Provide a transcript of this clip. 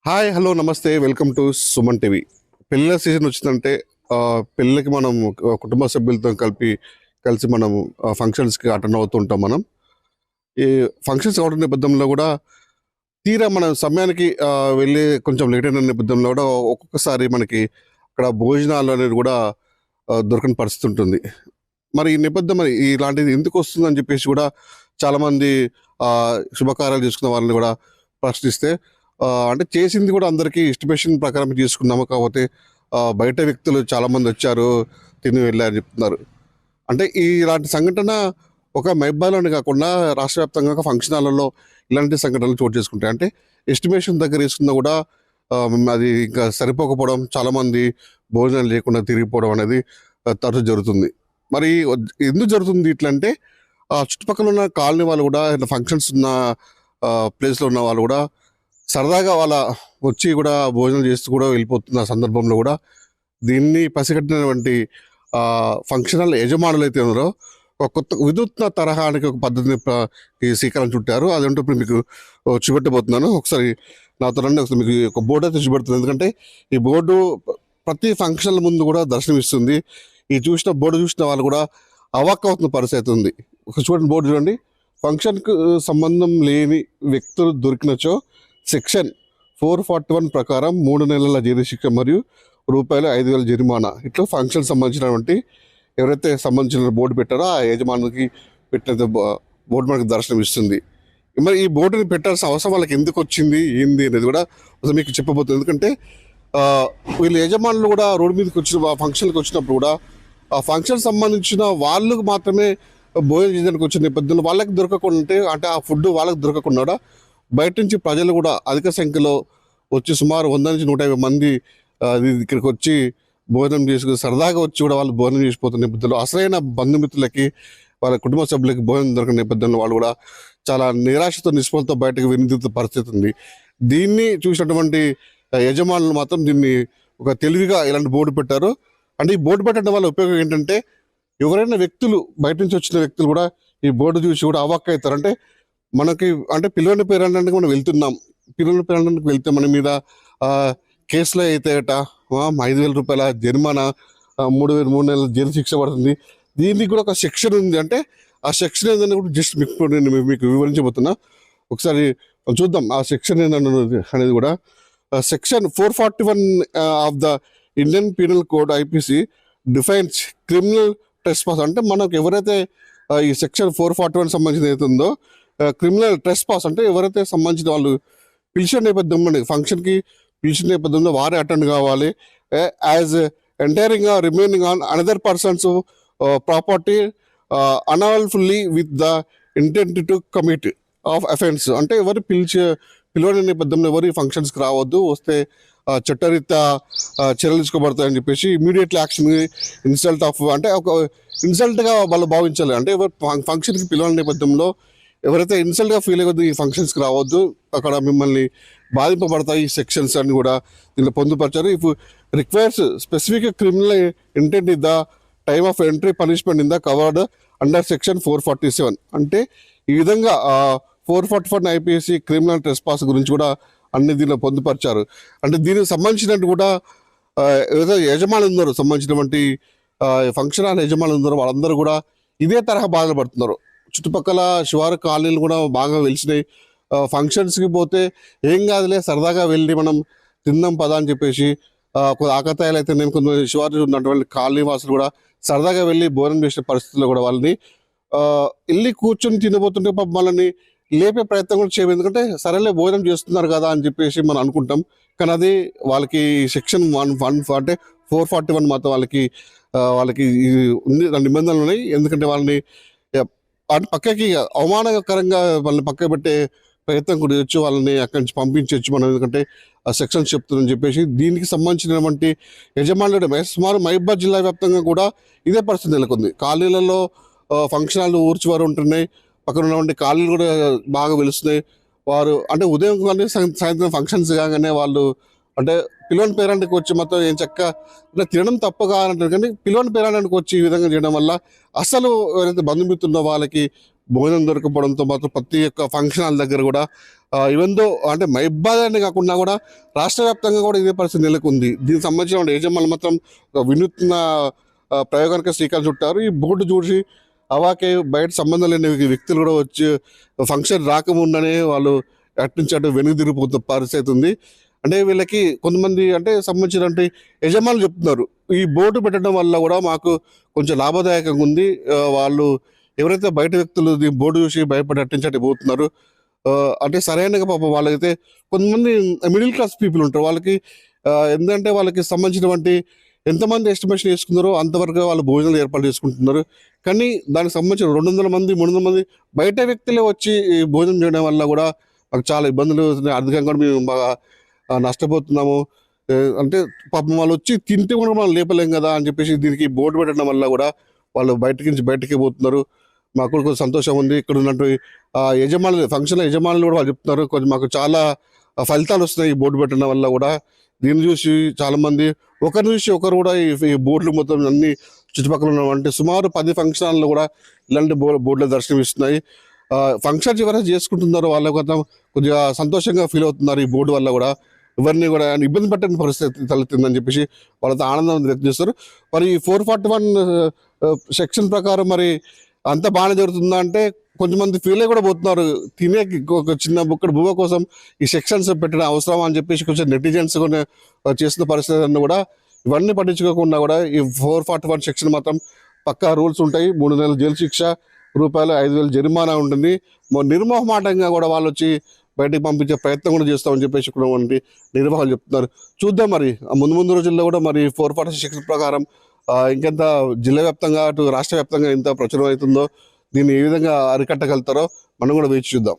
Hi hello నమస్తే welcome to Suman TV. పెళ్ళిళ్ళ season వచ్చిందంటే పెళ్ళికి మనం కుటుంబ సభ్యులతో కలిసి మనం ఫంక్షన్స్కి అటెండ్ అవుతుంటాం. మనం ఈ ఫంక్షన్స్ అవడం నేపథ్యంలో కూడా తీరా మన సమయానికి వెళ్ళి కొంచెం లేట్ అయిన నేపథ్యంలో కూడా ఒక్కొక్కసారి మనకి అక్కడ భోజనాలు అనేది కూడా దొరకని పరిస్థితి ఉంటుంది. మరి ఈ నేపథ్యం మరి ఇలాంటిది ఎందుకు వస్తుందని చెప్పేసి కూడా చాలామంది శుభకార్యాలు చేసుకున్న వాళ్ళని కూడా ప్రశ్నిస్తే అంటే చేసింది కూడా అందరికీ ఎస్టిమేషన్ ప్రకారం చేసుకున్నాము, కాకపోతే బయట వ్యక్తులు చాలామంది వచ్చారు, తిని వెళ్ళారు చెప్తున్నారు. అంటే ఇలాంటి సంఘటన ఒక మైబాలోనే కాకుండా రాష్ట్ర వ్యాప్తంగా ఫంక్షన్ హాల్లో ఇలాంటి సంఘటనలు చోటు చేసుకుంటాయి. అంటే ఎస్టిమేషన్ దగ్గర వేసుకున్నా కూడా అది ఇంకా సరిపోకపోవడం, చాలామంది భోజనాలు లేకుండా తిరిగిపోవడం అనేది తరచు జరుగుతుంది. మరి ఎందుకు జరుగుతుంది ఇట్లా అంటే చుట్టుపక్కల ఉన్న కాలనీ వాళ్ళు కూడా ఫంక్షన్స్ ఉన్న ప్లేస్లో ఉన్న వాళ్ళు కూడా సరదాగా వాళ్ళ వచ్చి కూడా భోజనం చేస్తూ కూడా వెళ్ళిపోతున్న సందర్భంలో కూడా దీన్ని పసిగట్టినటువంటి ఫంక్షన్ హాల్ యజమానులు అయితే ఉన్నారో ఒక కొత్త వినూత్న తరహానికి ఒక పద్ధతిని శ్రీకారం చుట్టారు. అదంటూ ఇప్పుడు మీకు చూపెట్టబోతున్నాను. ఒకసారి నాతో రండి, ఒకసారి మీకు ఒక బోర్డు అయితే చూపెడుతుంది. ఎందుకంటే ఈ బోర్డు ప్రతి ఫంక్షన్ల ముందు కూడా దర్శనమిస్తుంది. ఈ బోర్డు చూసిన వాళ్ళు కూడా అవాక్ అవుతున్న పరిస్థితి ఉంది. ఒక చూడండి, బోర్డు చూడండి. ఫంక్షన్కు సంబంధం లేని వ్యక్తులు దొరికినచో సెక్షన్ 441 ప్రకారం 3 నెలల జైలు శిక్ష మరియు ₹5,000 జరిమానా. ఇట్లా ఫంక్షన్ సంబంధించినటువంటి ఎవరైతే సంబంధించిన బోర్డు పెట్టారో ఆ యజమానికి పెట్టిన బోర్డు మనకు దర్శనం ఇస్తుంది. మరి ఈ బోర్డుని పెట్టాల్సిన అవసరం వాళ్ళకి ఎందుకు వచ్చింది, ఏంది అనేది కూడా మీకు చెప్పబోతుంది. ఎందుకంటే వీళ్ళ యజమానులు కూడా రోడ్డు మీదకి వచ్చిన ఫంక్షన్కి వచ్చినప్పుడు కూడా ఆ ఫంక్షన్ సంబంధించిన వాళ్ళకు మాత్రమే భోజనం చేయడానికి వచ్చిన నేపథ్యంలో వాళ్ళకి దొరకకుండా, అంటే ఆ ఫుడ్ వాళ్ళకి దొరకకుండా బయట నుంచి ప్రజలు కూడా అధిక సంఖ్యలో వచ్చి సుమారు 100 నుంచి 150 మంది ఇక్కడికి వచ్చి భోజనం చేసుకుని సరదాగా వచ్చి కూడా వాళ్ళు భోజనం చేసిపోతున్న నేపథ్యంలో అసలైన బంధుమిత్రులకి వాళ్ళ కుటుంబ సభ్యులకి భోజనం దొరికిన నేపథ్యంలో వాళ్ళు కూడా చాలా నిరాశతో నిస్పృహతో బయటకు వినియోగ పరిస్థితి ఉంది. దీన్ని చూసినటువంటి యజమానులు మాత్రం దీన్ని ఒక తెలివిగా ఇలాంటి బోర్డు పెట్టారు. అంటే ఈ బోర్డు పెట్టడం వల్ల ఉపయోగం ఏంటంటే ఎవరైనా వ్యక్తులు బయట నుంచి వచ్చిన వ్యక్తులు కూడా ఈ బోర్డు చూసి కూడా అవాక్ అవుతారు. అంటే మనకి అంటే పిల్లల పేరంటానికి మనం వెళ్తున్నాం, పిల్లల పేరంటానికి వెళ్తే మన మీద కేసులో అయితే ₹5,000 జరిమానా, 3 నెలల జైలు శిక్ష పడుతుంది. దీనికి కూడా ఒక సెక్షన్ ఉంది. అంటే ఆ సెక్షన్ ఏంటంటే కూడా జస్ట్ నేను మీకు వివరించబోతున్నా. ఒకసారి చూద్దాం ఆ సెక్షన్ ఏంటన్నది అనేది కూడా. Section 441 of the Indian penal code IPC defines criminal trespass. అంటే మనకు ఎవరైతే ఈ సెక్షన్ 441 సంబంధించిన అయితే ఉందో క్రిమినల్ ట్రెస్పాస్ అంటే ఎవరైతే సంబంధించిన వాళ్ళు పిలిచిన నేపథ్యంలో ఫంక్షన్కి పిలిచిన నేపథ్యంలో వారే అటెండ్ కావాలి. As entering remaining on another person's property unlawfully with the intent to commit of offence. అంటే ఎవరు పిలవని నేపథ్యంలో ఎవరు ఫంక్షన్స్కి రావద్దు, వస్తే చట్టరీత్యా చర్యలు తీసుకోబడతాయని చెప్పేసి ఇమీడియట్లీ యాక్షన్ ఇన్సల్ట్ ఆఫ్ అంటే ఒక ఇన్సల్ట్గా వాళ్ళు భావించాలి. అంటే ఎవరు ఫంక్షన్కి పిలవని నేపథ్యంలో ఎవరైతే ఇన్సల్ట్గా ఫీల్ అయ్యొద్దు, ఈ ఫంక్షన్స్కి రావద్దు, అక్కడ మిమ్మల్ని బాధింపబడతాయి ఈ సెక్షన్స్ అని కూడా దీనిలో పొందుపరిచారు. If requires specific criminal intent in the time of entry punishment in the covered under section 447. అంటే ఈ విధంగా 441 ఐపీసీ క్రిమినల్ ట్రెస్పాస్ గురించి కూడా అన్ని దీనిలో పొందుపరిచారు. అంటే దీనికి సంబంధించినట్టు కూడా ఏదైతే యజమానులు ఉన్నారో సంబంధించినటువంటి ఫంక్షన్ హాల్ యజమానులు ఉన్నారో వాళ్ళందరూ కూడా ఇదే తరహా బాధలు పడుతున్నారు. చుట్టుపక్కల శివారు కాలనీలు కూడా బాగా వెలిసినాయి. ఫంక్షన్స్కి పోతే ఏం కాదులే సరదాగా వెళ్ళి మనం తిందాం పదా అని చెప్పేసి ఆకతాయిలు అయితే నేను కొంత శివారు ఉన్నటువంటి కాలనీ వాసులు కూడా సరదాగా వెళ్ళి భోజనం చేసిన పరిస్థితుల్లో కూడా వాళ్ళని వెళ్ళి కూర్చొని తినబోతుంటే వాళ్ళని లేపే ప్రయత్నం కూడా చేయదు. ఎందుకంటే సరేలే భోజనం చేస్తున్నారు కదా అని చెప్పేసి మనం అనుకుంటాం. కానీ అది వాళ్ళకి సెక్షన్ 1 అంటే 441 మాత్రం వాళ్ళకి ఉంది, నిబంధనలు ఉన్నాయి. ఎందుకంటే వాళ్ళని అంటే పక్కకి అవమానకరంగా వాళ్ళని పక్క పెట్టే ప్రయత్నం కూడా చేయొచ్చు, వాళ్ళని అక్కడి నుంచి పంపించవచ్చు మనం, ఎందుకంటే ఆ సెక్షన్స్ చెప్తుందని చెప్పేసి. దీనికి సంబంధించినటువంటి యజమానులు సుమారు మహబూబాబాద్ జిల్లా వ్యాప్తంగా కూడా ఇదే పరిస్థితి నెలకొంది. కాలనీలలో ఫంక్షన్ హాల్ ఊర్చివారు ఉంటున్నాయి, పక్కన ఉన్నటువంటి కాలనీలు కూడా బాగా వెలుస్తున్నాయి. వారు అంటే ఉదయం కానీ సాయంత్రం ఫంక్షన్స్ కాగానే వాళ్ళు అంటే పిల్లోని పేరెంట్కి వచ్చి మొత్తం ఏం చక్క అంటే తినడం తప్పగా అంటారు. కానీ పిల్లోని పేరెంట్కి వచ్చి ఈ విధంగా చేయడం వల్ల అసలు ఎవరైతే బంధుమిత్రుల్లో వాళ్ళకి భోజనం దొరకపోవడంతో మాత్రం ప్రతి ఒక్క ఫంక్షన్ హాల్ దగ్గర కూడా ఈవెన్ దో అంటే మైబాద్ అని కాకుండా కూడా రాష్ట్ర వ్యాప్తంగా కూడా ఇదే పరిస్థితి నెలకొంది. దీనికి సంబంధించిన యజమానులు మాత్రం ఒక వినూత్న ప్రయోగానికి శ్రీకారం చుట్టారు. ఈ బోర్డు చూసి అవాకే బయట సంబంధం లేని వ్యక్తులు కూడా వచ్చి ఫంక్షన్ రాకముందనే వాళ్ళు అట్నుంచి అటు వెనుక తిరిగిపోతున్న పరిస్థితి ఉంది. అంటే వీళ్ళకి కొంతమంది అంటే సంబంధించినటువంటి యజమానులు చెప్తున్నారు, ఈ బోర్డు పెట్టడం వల్ల కూడా మాకు కొంచెం లాభదాయకంగా ఉంది. వాళ్ళు ఎవరైతే బయట వ్యక్తులు ఈ బోర్డు చూసి భయపడి అట్నుంచి అటు పోతున్నారు, అంటే సరైనగా పాపం వాళ్ళకైతే కొంతమంది మిడిల్ క్లాస్ పీపుల్ ఉంటారు. వాళ్ళకి ఎందుకంటే వాళ్ళకి సంబంధించినటువంటి ఎంతమంది ఎస్టిమేషన్ చేసుకున్నారో అంతవరకు వాళ్ళు భోజనాలు ఏర్పాటు చేసుకుంటున్నారు. కానీ దానికి సంబంధించిన 200 మంది 300 మంది బయట వ్యక్తులే వచ్చి ఈ భోజనం చేయడం వల్ల కూడా మాకు చాలా ఇబ్బందులు అవుతున్నాయి. ఆర్థికంగా కూడా మేము బాగా నష్టపోతున్నాము. అంటే పాపం వాళ్ళు వచ్చి తింటే కూడా మనం లేపలేం కదా అని చెప్పేసి దీనికి బోర్డు పెట్టడం వల్ల కూడా వాళ్ళు బయటికి పోతున్నారు. మాకు కూడా కొంచెం సంతోషం ఉంది. ఇక్కడ ఉన్నటువంటి యజమానులు ఫంక్షన్ యజమానులు కూడా వాళ్ళు చెప్తున్నారు, కొంచెం మాకు చాలా ఫలితాలు వస్తున్నాయి ఈ బోర్డు పెట్టడం వల్ల కూడా. దీన్ని చూసి చాలామంది ఒకరిని చూసి ఒకరు కూడా ఈ బోర్డులు మొత్తం అన్ని చుట్టుపక్కల ఉన్నటువంటి సుమారు 10 ఫంక్షన్ హాల్లో కూడా ఇలాంటి బోర్డుల దర్శనం ఇస్తున్నాయి. ఫంక్షన్స్ ఎవరైతే చేసుకుంటున్నారో వాళ్ళ కోసం కొద్దిగా సంతోషంగా ఫీల్ అవుతున్నారు ఈ బోర్డు వల్ల కూడా. ఎవరిని కూడా ఇబ్బంది పెట్టని పరిస్థితి తలెత్తిందని చెప్పేసి వాళ్ళతో ఆనందం వ్యక్తం చేస్తారు. మరి ఈ 441 సెక్షన్ ప్రకారం మరి అంత బాగానే జరుగుతుందా అంటే కొంతమంది ఫీల్ అయ్యి కూడా పోతున్నారు. తినే ఒక చిన్న బుక్కడు బువ్వ కోసం ఈ సెక్షన్స్ పెట్టడం అవసరం అని చెప్పేసి కొంచెం నెటిజన్స్ కూడా చేస్తున్న పరిస్థితులను కూడా ఇవన్నీ పట్టించుకోకుండా కూడా ఈ 441 సెక్షన్ మాత్రం పక్కా రూల్స్ ఉంటాయి. 3 నెలల జైలు శిక్ష, రూపాయలు 5,000 జరిమానా ఉంటుంది. నిర్మోహమాటంగా కూడా వాళ్ళు వచ్చి బయటికి పంపించే ప్రయత్నం కూడా చేస్తామని చెప్పేసి కూడా నిర్వాహకులు చెప్తున్నారు. చూద్దాం మరి ముందు రోజుల్లో కూడా మరి 440 సెక్షన్ ప్రకారం ఇంకెంత జిల్లా వ్యాప్తంగా అటు రాష్ట్ర వ్యాప్తంగా ఎంత ప్రచురం అవుతుందో, దీన్ని ఏ విధంగా అరికట్టగలుగుతారో మనం కూడా వేచి చూద్దాం.